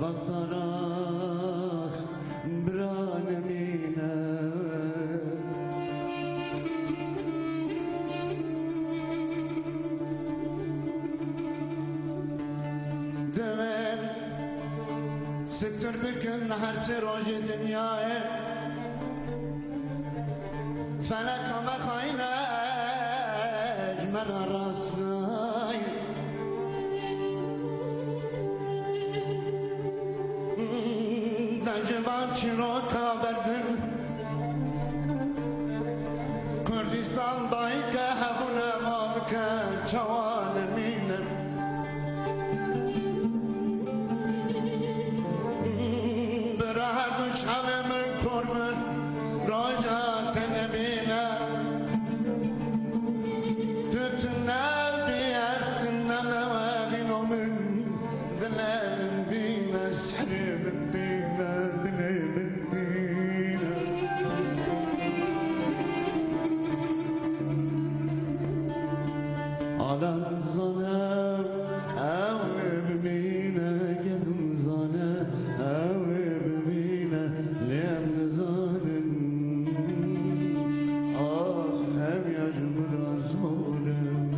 بطراخ برانمينا دمر سكتر بكن هر سراج دنياي فلك ما خاينة اجمل راسناي دجبان چیروکا بردن کردستان دایی که هبونه ما بکن چوان مینم برای دوچم من کرمن راجات نبینه تتنم بیستنم وابینو من دلال دینه سحرم عالم زانه او ببینه گدم زانه او ببینه لیم نزانم هم یجمر ازارم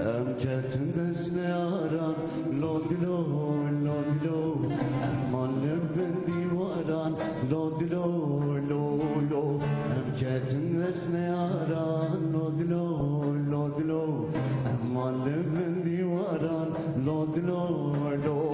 هم کتن دست نیارم لادلو لادلو امان لبن دیواران لادلو لولو هم کتن دست نیارم لادلو لادلو امان لبن دیواران لادلو لولو